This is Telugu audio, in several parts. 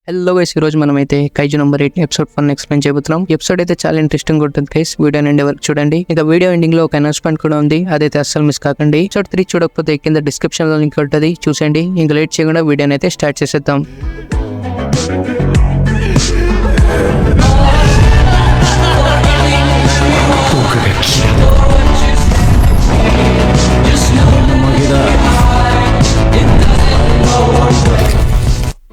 హలో గైస్, ఈ రోజు మనమైతే కైజు నంబర్ 8 ఎపిసోడ్ 1 ఎక్స్ప్లెయిన్ చేయబోతున్నాం. ఎపిసోడ్ అయితే చాలా ఇంట్రెస్టింగ్ ఉంటుంది గైస్. వీడియో ఎండ్ వరకు చూడండి. ఇంకా వీడియో ఎండింగ్ లో ఒక అనౌన్స్మెంట్ కూడా ఉంది, అదైతే అస్సలు మిస్ కాకండి. ఎపిసోడ్ 3 చూడకపోతే కింద డిస్క్రిప్షన్ లో లింక్ ఉంటుంది, చూసేయండి. ఇంకా లేట్ చేయకుండా వీడియోని అయితే స్టార్ట్ చేసేద్దాం.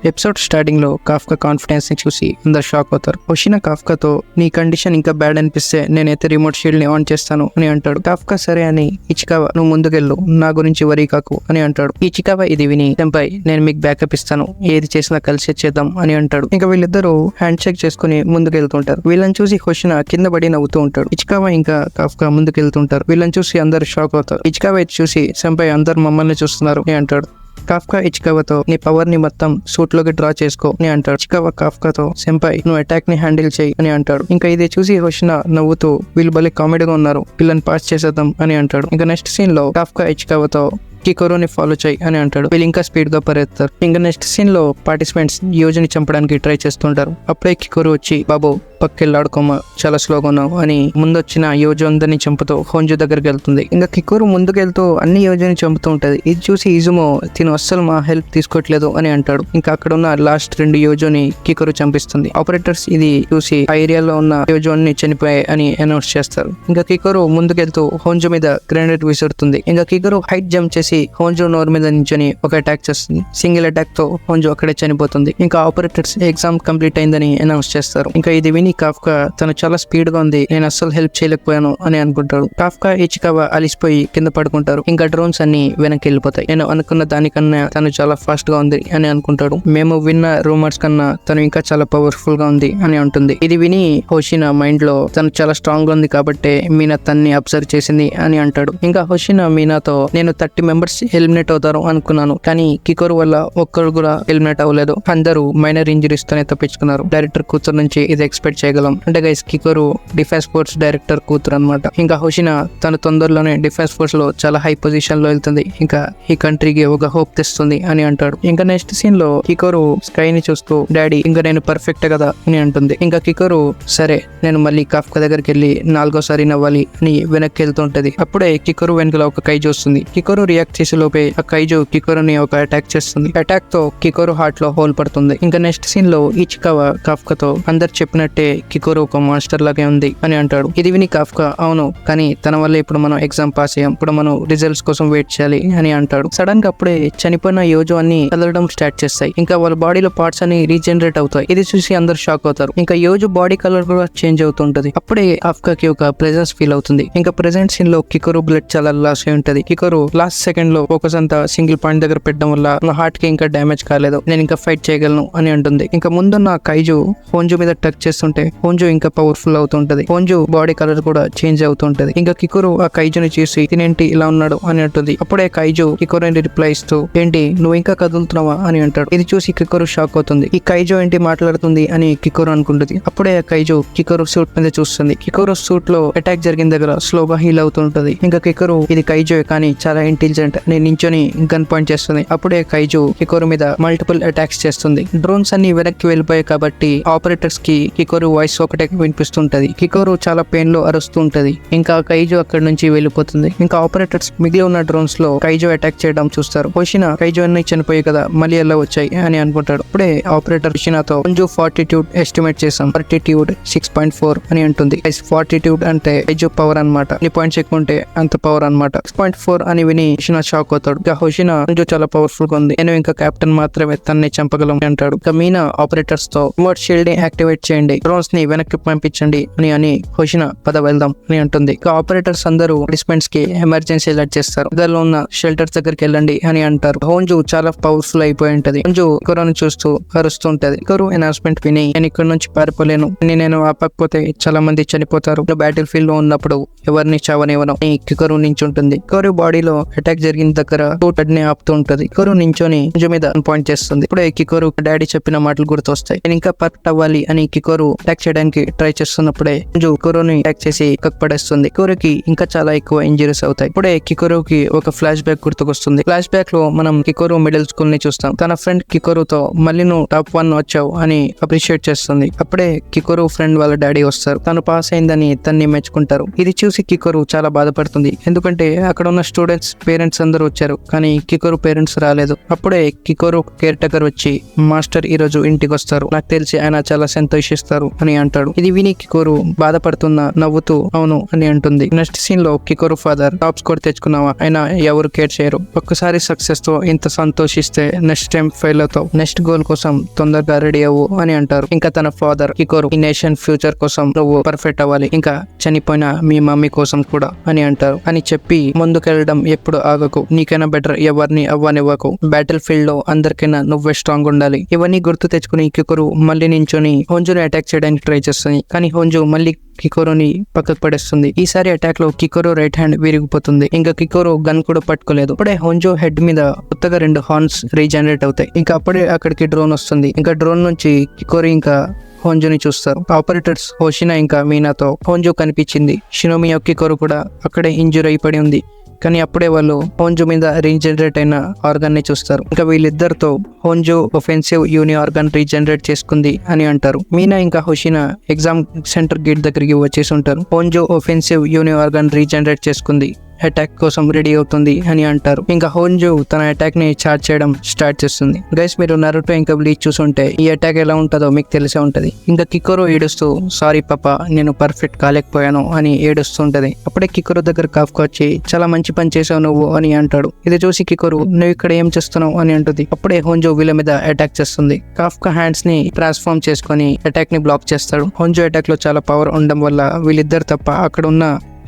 ఎపిసోడ్ స్టార్టింగ్ లో కాఫ్కా కాన్ఫిడెన్స్ ని చూసి అందరు షాక్ అవుతారు. హోషినా కాఫ్కాతో, నీ కండిషన్ ఇంకా బ్యాడ్ అనిపిస్తే నేనైతే రిమోట్ షీల్డ్ ని ఆన్ చేస్తాను అని అంటాడు. కాఫ్కా సరే అని, ఇచికావా నువ్వు ముందుకెళ్ళు, నా గురించి వరీ కాకు అని అంటాడు. ఇచికావా ఇది విని, సెంపై నేను మీకు బ్యాకప్ ఇస్తాను, ఏది చేసినా కలిసి చేద్దాం అని అంటాడు. ఇంకా వీళ్ళిద్దరూ హ్యాండ్ షేక్ చేసుకుని ముందుకెళ్తుంటారు. వీళ్ళని చూసి హోషినా కింద పడి నవ్వుతూ ఉంటాడు. ఇచికావా ఇంకా కాఫ్కా ముందుకెళ్తుంటారు. వీళ్ళని చూసి అందరు షాక్ అవుతారు. ఇచికావా ఇది చూసి, సెంపై అందరు మమ్మల్ని చూస్తున్నారు అని అంటాడు. కాఫ్కా ఇచికావాతో, నీ పవర్ ని మొత్తం సూట్ లోకి డ్రా చేసుకో అని అంటాడు. ఇచికావా కాఫ్కాతో, సెంపై నువ్వు అటాక్ ని హ్యాండిల్ చేయి అని అంటాడు. ఇంకా ఇది చూసి హోషినా నవ్వుతూ, వీళ్ళు భలే కామెడీగా ఉన్నారు, వీళ్ళని పాస్ చేసేద్దాం అని అంటాడు. ఇంకా నెక్స్ట్ సీన్ లో కాఫ్కా ఇచికావాతో, కికోరోని ఫాలో చేయి అని అంటాడు. వీళ్ళు ఇంకా స్పీడ్ గా పరిగెత్తారు. ఇంకా నెక్స్ట్ సీన్ లో పార్టిసిపెంట్స్ యోజుని చంపడానికి ట్రై చేస్తుంటారు. అప్పుడే కికోరు వచ్చి, బాబు పక్కెళ్ళాడుకోమా, చాలా స్లోగా ఉన్నావు అని ముందొచ్చిన యోజు అందరినీ చంపుతూ హోంజు దగ్గరికి వెళ్తుంది. ఇంకా కికోరు ముందుకెళ్తూ అన్ని యోజుని చంపుతూ ఉంటది. ఇది చూసి ఇజుమో, తిను అస్సలు మా హెల్ప్ తీసుకోవట్లేదు అని అంటాడు. ఇంకా అక్కడ ఉన్న లాస్ట్ 2 యోజుని కికోరు చంపిస్తుంది. ఆపరేటర్స్ ఇది చూసి ఆ ఏరియాలో ఉన్న యోజుని చనిపోయాయి అని అనౌన్స్ చేస్తారు. ఇంకా కికోరు ముందుకెళ్తూ హోంజు మీద గ్రెనేడ్ విసురుతుంది. ఇంకా కికోరు హైట్ జంప్ చేసి హోంజు నోరు మీద నించొని ఒక అటాక్ చేస్తుంది. సింగిల్ అటాక్ తో హోంజు అక్కడే చనిపోతుంది. ఇంకా ఆపరేటర్స్ ఎగ్జామ్ కంప్లీట్ అయిందని అనౌన్స్ చేస్తారు. ఇంకా ఇది విని కాఫ్కా, తను చాలా స్పీడ్ గా ఉంది, నేను అస్సలు హెల్ప్ చేయలేకపోయాను అని అనుకుంటాడు. కాఫ్కా ఇచికావా అలిసిపోయి కింద పడుకుంటారు. ఇంకా డ్రోన్స్ అన్ని వెనక్కి వెళ్ళిపోతాయి. నేను అనుకున్న దానికన్నా తను చాలా ఫాస్ట్ గా ఉంది అని అనుకుంటాడు. మేము విన్న రూమర్స్ కన్నా తను ఇంకా చాలా పవర్ఫుల్ గా ఉంది అని అంటుంది. ఇది విని హోషినా మైండ్ లో, తను చాలా స్ట్రాంగ్ గా ఉంది కాబట్టి మీనా తన్ని అబ్జర్వ్ చేసింది అని అంటాడు. ఇంకా హోషినా మీనాతో, నేను 30 మెంబర్స్ ఎలిమినేట్ అవుతారు అనుకున్నాను, కానీ కికోరు వల్ల ఒక్కరు కూడా ఎలిమినేట్ అవ్వలేదు, అందరూ మైనర్ ఇంజరీస్ తోనే తప్పించుకున్నారు. డైరెక్టర్ కూతురు నుంచి ఇది ఎక్స్పెక్ట్ చేయగలం. అంటే గైస్, కికోరు డిఫెన్స్ ఫోర్స్ డైరెక్టర్ కూతురు అనమాట. ఇంకా హోషినా తన తొందరలోనే డిఫెన్స్ ఫోర్స్ లో చాలా హై పొజిషన్ లో వెళ్తుంది, ఇంకా ఈ కంట్రీకి ఒక హోప్ తెస్తుంది అని అంటాడు. ఇంకా నెక్స్ట్ సీన్ లో కికోరు స్కై ని చూస్తూ, డాడీ ఇంకా నేను పర్ఫెక్ట్ కదా అని అంటుంది. ఇంకా కికోరు, సరే నేను మళ్ళీ కాఫ్కా దగ్గరికి వెళ్ళి 4వ సారి నవ్వాలి అని వెనక్కి వెళ్తుంటది. అప్పుడే కికోరు వెనుకల ఒక కైజు వస్తుంది. కికోరు రియాక్ట్ చేసే లోపే ఆ కైజు కికోరుని ఒక అటాక్ చేస్తుంది. అటాక్ తో కికోరు హార్ట్ లో హోల్ పడుతుంది. ఇంకా నెక్స్ట్ సీన్ లో ఇచికావా కాఫ్కాతో, అందరు చెప్పినట్టే కికోరు ఒక మాన్స్టర్ లాగే ఉంది అని అంటాడు. ఇది విని కాఫ్కా, అవును, కానీ తన వల్ల ఇప్పుడు మనం ఎగ్జామ్ పాస్ అయ్యాం, ఇప్పుడు మనం రిజల్ట్స్ కోసం వెయిట్ చేయాలి అని అంటాడు. సడన్ గా అప్పుడే చనిపోయిన యోజు అన్ని కదలడం స్టార్ట్ చేస్తాయి. ఇంకా వాళ్ళ బాడీలో పార్ట్స్ అన్ని రీజనరేట్ అవుతాయి. ఇది చూసి అందరు షాక్ అవుతారు. ఇంకా యోజు బాడీ కలర్ కూడా చేంజ్ అవుతుంటది. అప్పుడే కాఫ్కాకి ఒక ప్రెజెన్స్ ఫీల్ అవుతుంది. ఇంకా ప్రెజెంట్ సీన్ లో కికోరు బ్లడ్ చాలా లాస్ అయి ఉంటది. కికోరు లాస్ట్ సెకండ్ లో ఫోకస్ అంతా సింగిల్ పాయింట్ దగ్గర పెట్టడం వల్ల నా హార్ట్ కి ఇంకా డ్యామేజ్ కాలేదు, నేను ఇంకా ఫైట్ చేయగలను అని అంటుంది. ఇంకా ముందున్న కైజు హోంజు మీద టచ్ చేస్తుంటే హోంజు ఇంకా పవర్ఫుల్ అవుతుంటది. హోంజు బాడీ కలర్ కూడా చేంజ్ అవుతుంటది. ఇంకా కికోరు ఆ కైజుని చూసి, తినేంటి ఇలా ఉన్నాడు అని అంటుంది. అప్పుడే కైజు కికోరుని రిప్లై ఇస్తూ, ఏంటి నువ్వు ఇంకా కదులుతున్నావా అని అంటాడు. ఇది చూసి కికోరు షాక్ అవుతుంది. ఈ కైజు ఏంటి మాట్లాడుతుంది అని కికోరు అనుకుంటుంది. అప్పుడే ఆ కైజు కికోరు సూట్ మీద చూస్తుంది. కికోరు సూట్ లో అటాక్ జరిగిన దగ్గర స్లోగా హీల్ అవుతుంటది. ఇంకా కికోరు, ఇది కైజు కానీ చాలా ఇంటెలిజెంట్ అని నించొని గన్ పాయింట్ చేస్తుంది. అప్పుడే కైజు కికోరు మీద మల్టిపుల్ అటాక్స్ చేస్తుంది. డ్రోన్స్ అన్ని వెనక్కి వెళ్ళిపోయాయి కాబట్టి ఆపరేటర్స్ కి కికోరు వాయిస్ ఒకటే వినిపిస్తుంటది. కికోరు చాలా పెయిన్ లో అరుస్తూ ఉంటది. ఇంకా కైజు అక్కడి నుంచి వెళ్ళిపోతుంది. ఇంకా ఆపరేటర్స్ మిగిలి ఉన్న డ్రోన్స్ లో కైజు అటాక్ చేయడం చూస్తారు. హోషినా, కైజు అన్ని చనిపోయాయి కదా, మళ్ళీ ఎలా వచ్చాయి అని అనుకుంటాడు. అప్పుడే ఆపరేటర్ హోషినాతో, కొంచెం ఫార్టిట్యూడ్ ఎస్టిమేట్ చేసాం, ఫార్టిట్యూడ్ 6.4 అని అంటుంది. ఫార్టిట్యూడ్ అంటే కైజు పవర్ అనమాట. ఎన్ని పాయింట్స్ ఎక్కువ ఉంటే అంత పవర్ అనమాట. 6.4 అని విని హోషినా షాక్ అవుతాడు. ఇంకా హోషినా కొంచెం చాలా పవర్ఫుల్ గా ఉంది, నేను ఇంకా కెప్టెన్ మాత్రమే తన్ని చంపగలం అంటాడు. ఇంకా మీనా ఆపరేటర్స్ తో, రిమోట్ షీల్డ్ ని యాక్టివేట్ చేయండి, డ్రోన్స్ ని వెనక్కి పంపించండి అని హోషినా పద వెళ్దాం అని అంటుంది. ఇంకా ఆపరేటర్స్ అందరూ పార్టిసిపెంట్స్ కి ఎమర్జెన్సీ అలర్ట్ చేస్తారు. ఇద్దరులో ఉన్న షెల్టర్స్ దగ్గరికి వెళ్ళండి అని అంటారు. హోంజు చాలా పవర్ఫుల్ అయిపోయి ఉంటది. హోంజు కికోరుని చూస్తూ అరుస్తూ ఉంటది. కికోరు అనౌన్స్మెంట్ విని, నేను ఇక్కడ నుంచి పారిపోలేను, నేను ఆపకపోతే చాలా మంది చనిపోతారు, బ్యాటిల్ ఫీల్డ్ లో ఉన్నప్పుడు ఎవరిని చావనివ్వను అని కికోరు నుంచి ఉంటుంది. కికోరు బాడీలో అటాక్ జరిగిన దగ్గర టోటడ్ ని ఆపుతూ ఉంటది. కికోరు నించొని హొంజు మీద పాయింట్ చేస్తుంది. ఇప్పుడే కికోరు డాడీ చెప్పిన మాటలు గుర్తొస్తాయి. నేను ఇంకా పర్ఫెక్ట్ అవ్వాలి అని కికోరు అటాక్ చేయడానికి ట్రై చేస్తున్నప్పుడే హొంజు కికోరుని అటాక్ చేసి పడేస్తుంది. కికోరుకి ఇంకా చాలా ఎక్కువ ఇంజరీస్ అవుతాయి. ఇప్పుడే కికోరుకి ఒక ఫ్లాష్ బ్యాక్ గుర్తుకొస్తుంది. ఫ్లాష్ బ్యాక్ లో మనం కికోరు మిడిల్ స్కూల్ ని చూస్తాం. తన ఫ్రెండ్ కికోరుతో మళ్ళీ నువ్వు టాప్ 1 వచ్చావు అని అప్రిషియేట్ చేస్తుంది. అప్పుడే కికోరు ఫ్రెండ్ వాళ్ళ డాడీ వస్తారు. తను పాస్ అయిందని తన్ని మెచ్చుకుంటారు. ఇది చూసి కికోరు చాలా బాధపడుతుంది. ఎందుకంటే అక్కడ ఉన్న స్టూడెంట్స్ పేరెంట్స్ అందరూ వచ్చారు, కానీ కికోరు పేరెంట్స్ రాలేదు. అప్పుడే కికోరు కేర్ టేకర్ వచ్చి, మాస్టర్ ఈ రోజు ఇంటికి వస్తారు, నాకు తెలిసి ఆయన చాలా సంతోషిస్తారు అని అంటాడు. ఇది విని కికోరు బాధపడుతున్న నవ్వుతూ అవును అని అంటుంది. నెక్స్ట్ సీన్ లో కికోరు ఫాదర్ టాప్ స్కోర్ తెచ్చుకున్నావా, అయినా ఎవరు కేర్ చేయరు, ఒక్కసారి సక్సెస్ తో ఇంత సంతోషిస్తే నెక్స్ట్ టైం ఫెయిల్ అవుతావు, నెక్స్ట్ గోల్ కోసం తొందరగా రెడీ అవ్వు అని అంటారు. ఇంకా తన ఫాదర్ కికోరు ఈ నేషన్ ఫ్యూచర్ కోసం నువ్వు పర్ఫెక్ట్ అవ్వాలి, ఇంకా చనిపోయిన మీ మమ్మీ కోసం కూడా అని అంటారు. అని చెప్పి ముందుకెళ్ళడం ఎప్పుడు ఆగకు, నీకైనా బెటర్ ఎవరిని అవ్వనివ్వకు, బ్యాటిల్ ఫీల్డ్ లో అందరికైనా నువ్వే స్ట్రాంగ్ ఉండాలి. ఇవన్నీ గుర్తు తెచ్చుకుని కికోరు మళ్ళీ నించొని హొంజుని అటాక్ చేయడానికి ట్రై చేస్తుంది. కానీ హొంజు మళ్ళీ కికోరుని పక్కకు పడేస్తుంది. ఈసారి అటాక్ లో కికోరు రైట్ హ్యాండ్ విరిగిపోతుంది. ఇంకా కికోరు గన్ కూడా పట్టుకోలేదు. అప్పుడే హొంజు హెడ్ మీద కొత్తగా 2 హార్న్స్ రీజనరేట్ అవుతాయి. ఇంకా అప్పుడే అక్కడికి డ్రోన్ వస్తుంది. ఇంకా డ్రోన్ నుంచి కికోరు ఇంకా హొంజుని చూస్తారు. ఆపరేటర్స్ హోషినా ఇంకా మీనాతో హొంజు కనిపించింది. షినోమి కికోరు కూడా అక్కడే ఇంజూర్ అయిపడి ఉంది. కానీ అప్పుడే వాళ్ళు హొంజు మీద రీజనరేట్ అయిన ఆర్గన్ ని చూస్తారు. ఇంకా వీళ్ళిద్దరితో హొంజు ఒఫెన్సివ్ యూని ఆర్గన్ రీజనరేట్ చేసుకుంది అని అంటారు. మీనా ఇంకా హోషినా ఎగ్జామ్ సెంటర్ గేట్ దగ్గరికి వచ్చేసి ఉంటారు. హొంజు ఒఫెన్సివ్ యూని ఆర్గన్ రీజనరేట్ చేసుకుంది, అటాక్ కోసం రెడీ అవుతుంది అని అంటారు. ఇంకా హొంజు తన అటాక్ ని చార్జ్ చేయడం స్టార్ట్ చేస్తుంది. గైస్, మీరు నరుటో ఇంకా బ్లీచ్ చూసుంటే ఈ అటాక్ ఎలా ఉంటుందో మీకు తెలిసే ఉంటది. ఇంకా కికోరు ఏడుస్తూ సారీ పాపా, నేను పర్ఫెక్ట్ కాలేకపోయాను అని ఏడుస్తుంటది. అప్పుడే కికోరు దగ్గర కాఫ్కా వచ్చి చాలా మంచి పని చేసావు నువ్వు అని అంటాడు. ఇది చూసి కికోరు నువ్వు ఇక్కడ ఏం చేస్తున్నావు అని అంటుంది. అప్పుడే హొంజు వీళ్ళ మీద అటాక్ చేస్తుంది. కాఫ్కా హ్యాండ్స్ ని ట్రాన్స్ఫార్మ్ చేసుకుని అటాక్ ని బ్లాక్ చేస్తాడు. హొంజు అటాక్ లో చాలా పవర్ ఉండడం వల్ల వీళ్ళిద్దరు తప్ప అక్కడ ఉన్న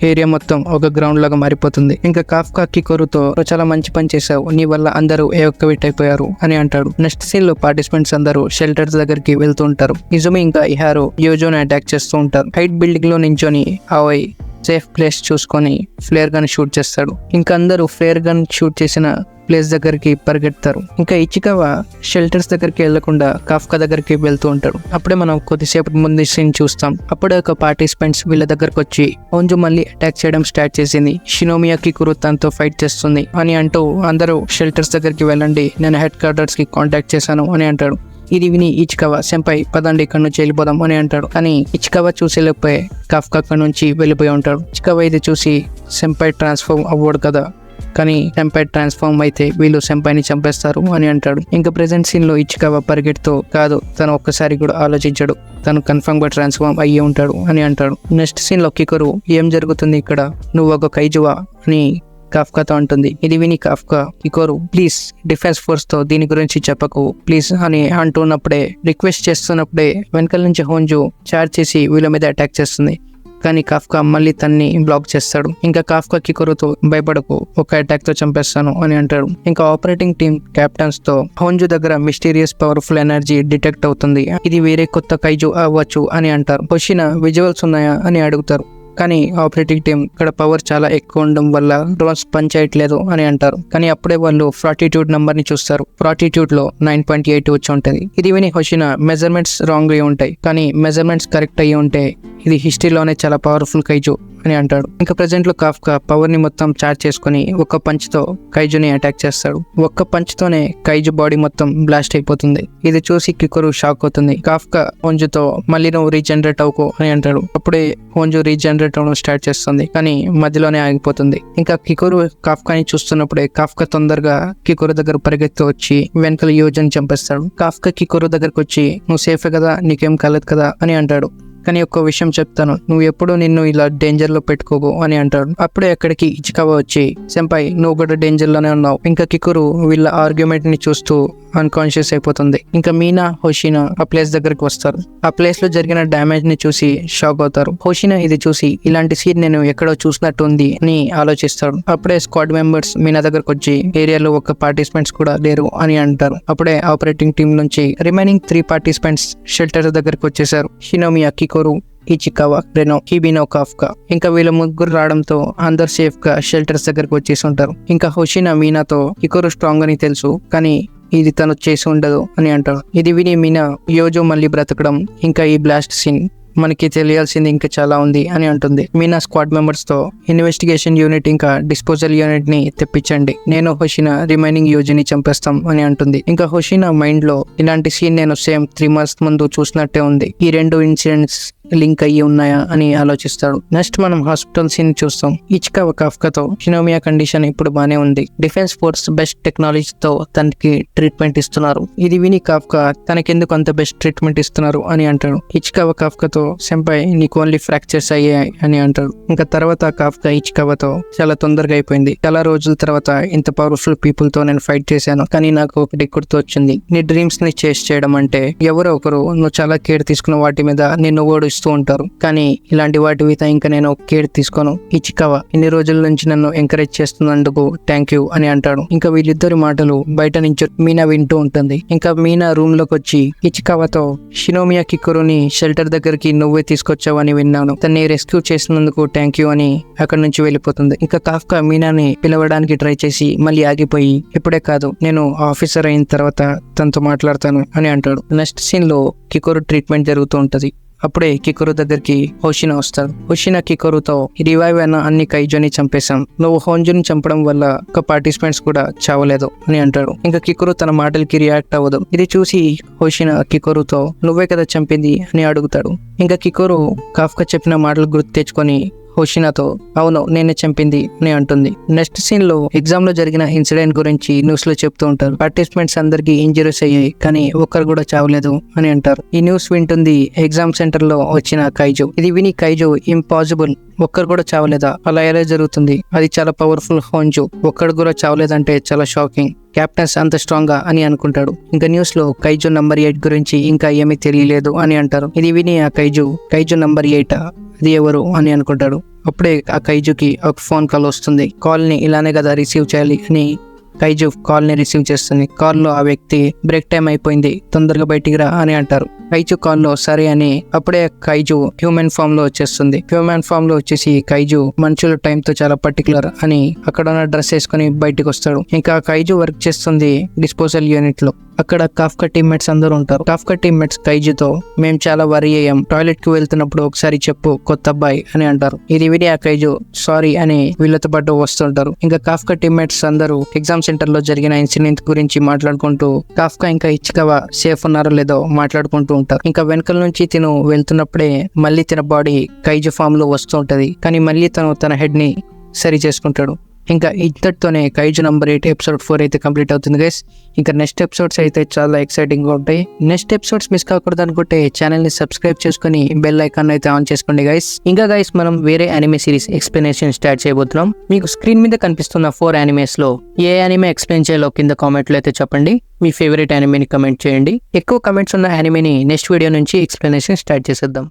ఏరియా మొత్తం ఒక గ్రౌండ్ లాగా మారిపోతుంది. ఇంకా కాఫ్కా కికోరుతో చాలా మంచి పని చేశావు, నీ వల్ల అందరూ ఏకవిట్ అయిపోయారు అని అంటాడు. నెక్స్ట్ సీన్ లో పార్టిసిపెంట్స్ అందరూ షెల్టర్స్ దగ్గరికి వెళ్తూ ఉంటారు. ఇజుమి ఇంకా ఇహారో యోజోని అటాక్ చేస్తూ ఉంటారు. హైట్ బిల్డింగ్ లో నించొని ఆవై సేఫ్ ప్లేస్ చూసుకొని ఫ్లేర్ గన్ షూట్ చేస్తాడు. ఇంకా అందరూ ఫ్లేర్ గన్ షూట్ చేసిన ప్లేస్ దగ్గరికి పరిగెడతారు. ఇంకా ఇచికావా షెల్టర్స్ దగ్గరికి వెళ్లకుండా కాఫ్కా దగ్గరికి వెళ్తూ ఉంటాడు. అప్పుడే మనం కొద్దిసేపటి ముందు సీన్ చూస్తాం. అప్పుడే ఒక పార్టిసిపెంట్స్ వీళ్ళ దగ్గరకు వచ్చి హొంజు మళ్ళీ అటాక్ చేయడం స్టార్ట్ చేసింది, షినోమియా కికోరు తనతో ఫైట్ చేస్తుంది అని అంటూ అందరూ షెల్టర్స్ దగ్గరికి వెళ్ళండి, నేను హెడ్ క్వార్టర్స్ కి కాంటాక్ట్ చేశాను అని అంటాడు. ఇది విని ఇచికావా సెంపై పదండి ఇక్కడ నుంచి వెళ్ళిపోదాం అని అంటాడు. కానీ ఇచికావా చూసేలోపే కాఫ్కా అక్కడ నుంచి వెళ్ళిపోయి ఉంటాడు. ఇచికావా ఇది చూసి సెంపై ట్రాన్స్ఫార్మ్ అవ్వడు కదా, కానీ సెంపై ట్రాన్స్ఫార్మ్ అయితే వీళ్ళు సెంపైని చంపేస్తారు అని అంటాడు. ఇంకా ప్రెసెంట్ సీన్ లో ఇచికావా పరిగెడుతూ కాదు, తను ఒక్కసారి కూడా ఆలోచించాడు, తను కన్ఫర్మ్ గా ట్రాన్స్ఫార్మ్ అయ్యి ఉంటాడు అని అంటాడు. నెక్స్ట్ సీన్ లో కికోరు ఏం జరుగుతుంది ఇక్కడ, నువ్వు ఒక కైజువా అని కాఫ్కాతో అంటుంది. ఇది విని కాఫ్కా కికోరు ప్లీజ్ డిఫెన్స్ ఫోర్స్ తో దీని గురించి చెప్పకు ప్లీజ్ అని అంటున్నప్పుడే రిక్వెస్ట్ చేస్తున్నప్పుడే వెనకాల నుంచి హొంజు చార్జ్ చేసి వీళ్ళ మీద అటాక్ చేస్తుంది. కానీ కాఫ్కా మళ్ళీ తన్ని బ్లాక్ చేస్తాడు. ఇంకా కాఫ్కా కికోరుతో భయపడకు, ఒక అటాక్ తో చంపేస్తాను అని అంటాడు. ఇంకా ఆపరేటింగ్ టీమ్ కెప్టెన్స్ తో హొంజు దగ్గర మిస్టీరియస్ పవర్ఫుల్ ఎనర్జీ డిటెక్ట్ అవుతుంది, ఇది వేరే కొత్త కైజు అవ్వచ్చు అని అంటారు. హొషినా విజువల్స్ ఉన్నాయా అని అడుగుతారు. కానీ ఆపరేటింగ్ టీం ఇక్కడ పవర్ చాలా ఎక్కువ ఉండడం వల్ల డ్రోన్స్ పనిచేయట్లేదు అని అంటారు. కానీ అప్పుడే వాళ్ళు ఫ్రాటిట్యూడ్ నంబర్ ని చూస్తారు. ఫ్రాటిట్యూడ్ లో 9.8 వచ్చి ఉంటుంది. ఇది విని హొషినా మెజర్మెంట్స్ రాంగ్ అయి ఉంటాయి, కానీ మెజర్మెంట్స్ కరెక్ట్ అయ్యి ఉంటే ఇది హిస్టరీలోనే చాలా పవర్ఫుల్ కైజు అని అంటాడు. ఇంకా ప్రెసెంట్ లో కాఫ్కా పవర్ ని మొత్తం చార్జ్ చేసుకుని ఒక్క పంచ్ తో కైజుని అటాక్ చేస్తాడు. ఒక్క పంచ్ తోనే కైజు బాడీ మొత్తం బ్లాస్ట్ అయిపోతుంది. ఇది చూసి కికోరు షాక్ అవుతుంది. కాఫ్కా హొంజుతో మళ్ళీ నువ్వు రీజనరేట్ అవ్వకు అని అంటాడు. అప్పుడే హొంజు రీజనరేట్ అవ్వడం స్టార్ట్ చేస్తుంది, కానీ మధ్యలోనే ఆగిపోతుంది. ఇంకా కికోరు కాఫ్కాని చూస్తున్నప్పుడే కాఫ్కా తొందరగా కికోరు దగ్గర పరిగెత్తి వచ్చి వెనకాల యోజన్ చంపేస్తాడు. కాఫ్కా కికోరు దగ్గరకు వచ్చి నువ్వు సేఫే కదా, నీకేం కాలేదు కదా అని అంటాడు. కానీ ఒక్క విషయం చెప్తాను, నువ్వు ఎప్పుడు నిన్ను ఇలా డేంజర్ లో పెట్టుకోకు అని అంటాడు. అప్పుడే అక్కడికి ఇచికావా వచ్చి సెంపై నువ్వు కూడా డేంజర్ లోనే ఉన్నావు. ఇంకా కికోరు వీళ్ళ ఆర్గ్యుమెంట్ ని చూస్తూ అన్కాన్షియస్ అయిపోతుంది. ఇంకా మీనా హోషినా ఆ ప్లేస్ దగ్గరికి వస్తారు. ఆ ప్లేస్ లో జరిగిన డ్యామేజ్ ని చూసి షాక్ అవుతారు. హోషినా ఇది చూసి ఇలాంటి సీన్ నేను ఎక్కడో చూసినట్టు ఉంది అని ఆలోచిస్తాడు. అప్పుడే స్క్వాడ్ మెంబర్స్ మీనా దగ్గరకు వచ్చి ఏరియాలో ఒక పార్టిసిపెంట్స్ కూడా లేరు అని అంటారు. అప్పుడే ఆపరేటింగ్ టీం నుంచి రిమైనింగ్ 3 పార్టిసిపెంట్స్ షెల్టర్ దగ్గరకు వచ్చేసారు. షినోమియా కికోరు ఇచికావా, రెనో, హిబినో, కాఫ్కా. ఇంకా వీళ్ళ ముగ్గురు రావడంతో అందరు సేఫ్ గా షెల్టర్స్ దగ్గరకు వచ్చేసి ఉంటారు. ఇంకా హోషినా మీనాతో కికోరు స్ట్రాంగ్ అని తెలుసు, కానీ ఇది తను చేసి ఉండదు అని అంటాడు. ఇది విని మీనా యోజో మళ్ళీ బ్రతకడం, ఇంకా ఈ బ్లాస్ట్ సీన్ మనకి తెలియాల్సింది ఇంకా చాలా ఉంది అని అంటుంది. మీనా స్క్వాడ్ మెంబర్స్ తో ఇన్వెస్టిగేషన్ యూనిట్ ఇంకా డిస్పోజల్ యూనిట్ ని తెప్పించండి, నేను హోషినా రిమైనింగ్ యోజోని చంపేస్తాం అని అంటుంది. ఇంకా హోషినా మైండ్ లో ఇలాంటి సీన్ నేను సేమ్ 3 months ముందు చూసినట్టే ఉంది, ఈ 2 ఇన్సిడెంట్స్ లింక్ అయ్యి ఉన్నాయా అని ఆలోచిస్తాడు. నెక్స్ట్ మనం హాస్పిటల్ సీన్ చూస్తాం. ఇచికావా కాఫ్కాతో షినోమియా కండిషన్ ఇప్పుడు బానే ఉంది, డిఫెన్స్ ఫోర్స్ బెస్ట్ టెక్నాలజీతో తనకి ట్రీట్మెంట్ ఇస్తున్నారు. ఇది విని కాఫ్కా తనకెందుకు అంత బెస్ట్ ట్రీట్మెంట్ ఇస్తున్నారు అని అంటాడు. ఇచికావా కాఫ్కాతో సెంపై నీకు ఓన్లీ ఫ్రాక్చర్స్ అయ్యాయి అని అంటాడు. ఇంకా తర్వాత కాఫ్కా ఇచికావాతో చాలా తొందరగా అయిపోయింది, చాలా రోజుల తర్వాత ఇంత పవర్ఫుల్ పీపుల్ తో నేను ఫైట్ చేశాను, కానీ నాకు ఒకటి గుర్తొచ్చింది, నీ డ్రీమ్స్ ని చేస్ చేయడం అంటే ఎవరో ఒకరు నువ్వు చాలా కేర్ తీసుకున్న వాటి మీద నిన్ను ఓడిస్తూ ఉంటారు, కానీ ఇలాంటి వాటి మీద ఇంకా నేను కేర్ తీసుకోను. ఇచికావా ఇన్ని రోజుల నుంచి నన్ను ఎంకరేజ్ చేస్తున్నందుకు థ్యాంక్ యూ అని అంటాడు. ఇంకా వీళ్ళిద్దరి మాటలు బయట నుంచి మీనా వింటూ ఉంటుంది. ఇంకా మీనా రూమ్ లోకి వచ్చి ఇచికావాతో షినోమియా కికోరుని షెల్టర్ దగ్గరికి నువ్వే తీసుకొచ్చావని విన్నాను, తన్ని రెస్క్యూ చేసినందుకు థ్యాంక్ యూ అని అక్కడి నుంచి వెళ్ళిపోతుంది. ఇంకా కాఫ్కా మీనాని పిలవడానికి ట్రై చేసి మళ్ళీ ఆగిపోయి ఇప్పుడే కాదు, నేను ఆఫీసర్ అయిన తర్వాత తనతో మాట్లాడతాను అని అంటాడు. నెక్స్ట్ సీన్ లో కికోరు ట్రీట్మెంట్ జరుగుతూ ఉంటది. అప్పుడే కికోరు దగ్గరికి హోషినా వస్తాడు. హోషినా కికోరుతో రివైవ్ అయిన అన్ని కైజోని చంపేశాం, నువ్వు హోంజుని చంపడం వల్ల ఒక పార్టిసిపెంట్స్ కూడా చావలేదు అని అంటాడు. ఇంకా కికోరు తన మాటలకి రియాక్ట్ అవ్వదు. ఇది చూసి హోషినా కికోరుతో నువ్వే కదా చంపింది అని అడుగుతాడు. ఇంకా కికోరు కాఫ్కా చెప్పిన మాటలు గుర్తు తెచ్చుకొని హోషినాతో అవును నేనే చంపింది అని అంటుంది. నెక్స్ట్ సీన్ లో ఎగ్జామ్ లో జరిగిన ఇన్సిడెంట్ గురించి న్యూస్ లో చెప్తూ ఉంటారు. పార్టిసిపెంట్స్ అందరికి ఇంజరీస్ అయ్యాయి, కానీ ఒక్కరు కూడా చావలేదు అని అంటారు. ఈ న్యూస్ వింటుంది ఎగ్జామ్ సెంటర్ లో వచ్చిన కైజో. ఇది విని కైజో ఇంపాసిబుల్, ఒక్కరు కూడా చావలేదా, అలా ఎలా జరుగుతుంది, అది చాలా పవర్ఫుల్ హోంజు, ఒక్కడు కూడా చావలేదంటే చాలా షాకింగ్, క్యాప్టెన్స్ అంత స్ట్రాంగ్ గా అని అనుకుంటాడు. ఇంకా న్యూస్ లో కైజో నంబర్ 8 గురించి ఇంకా ఏమీ తెలియలేదు అని అంటారు. ఇది విని ఆ కైజో నంబర్ 8 అది ఎవరు అని అనుకుంటాడు. అప్పుడే ఆ కైజుకి ఒక ఫోన్ కాల్ వస్తుంది. కాల్ ని ఇలానే కదా రిసీవ్ చేయాలి అని కైజు కాల్ ని రిసీవ్ చేస్తుంది. కాల్ లో ఆ వ్యక్తి బ్రేక్ టైం అయిపోయింది, తొందరగా బయటికి రా అని అంటారు. కైజు కాల్ లో సరే అని అప్పుడే కైజు హ్యూమన్ ఫామ్ లో వచ్చేస్తుంది. హ్యూమన్ ఫామ్ లో వచ్చేసి కైజు మనుషుల టైం తో చాలా పర్టికులర్ అని అక్కడ ఉన్న డ్రెస్ వేసుకుని బయటకు వస్తాడు. ఇంకా కైజు వర్క్ చేస్తుంది డిస్పోజల్ యూనిట్ లో. అక్కడ కాఫ్కా టీమ్మేట్స్ అందరూ ఉంటారు. కాఫ్కా టీమ్మేట్స్ కైజుతో మేము చాలా వరీ అయ్యాం, టాయిలెట్ కి వెళ్తున్నప్పుడు ఒకసారి చెప్పు కొత్త అబ్బాయి అని అంటారు. ఇది విని ఆ కైజు సారీ అని వీళ్ళతో పాటు వస్తుంటారు. ఇంకా కాఫ్కా టీమ్మేట్స్ అందరూ ఎగ్జామ్ సెంటర్ లో జరిగిన ఇన్సిడెంట్ గురించి మాట్లాడుకుంటూ కాఫ్కా ఇంకా ఇచికావా సేఫ్ ఉన్నారో లేదో మాట్లాడుకుంటూ ఉంటారు. ఇంకా వెనకల నుంచి తిను వెళ్తున్నప్పుడే మళ్ళీ తన బాడీ కైజు ఫామ్ లో వస్తూ ఉంటది, కానీ మళ్ళీ తను తన హెడ్ ని సరి చేసుకుంటాడు. ఇంకా ఇంతటితోనే కైజు నంబర్ 8 ఎపిసోడ్ 4 అయితే కంప్లీట్ అవుతుంది గైస్. ఇంకా నెక్స్ట్ ఎపిసోడ్స్ అయితే చాలా ఎక్సైటింగ్ గా ఉంటాయి. నెక్స్ట్ ఎపిసోడ్స్ మిస్ కాకూడదు అనుకుంటే ఛానల్ ని సబ్స్క్రైబ్ చేసుకుని బెల్ ఐకాన్ అయితే ఆన్ చేసుకోండి గైస్. ఇంకా గైస్ మనం వేరే యానిమే సిరీస్ ఎక్స్ప్లెనేషన్ స్టార్ట్ చేయబోతున్నాం. మీకు స్క్రీన్ మీద కనిపిస్తున్న 4 యానిమేస్ లో ఏ యానిమే ఎక్స్ప్లెయిన్ చేయాలో కింద కామెంట్ లో అయితే చెప్పండి. మీ ఫేవరెట్ యానిమేని కమెంట్ చేయండి. ఎక్కువ కమెంట్స్ ఉన్న యానిమేని నెక్స్ట్ వీడియో నుంచి ఎక్స్ప్లెనేషన్ స్టార్ట్ చేసేద్దాం.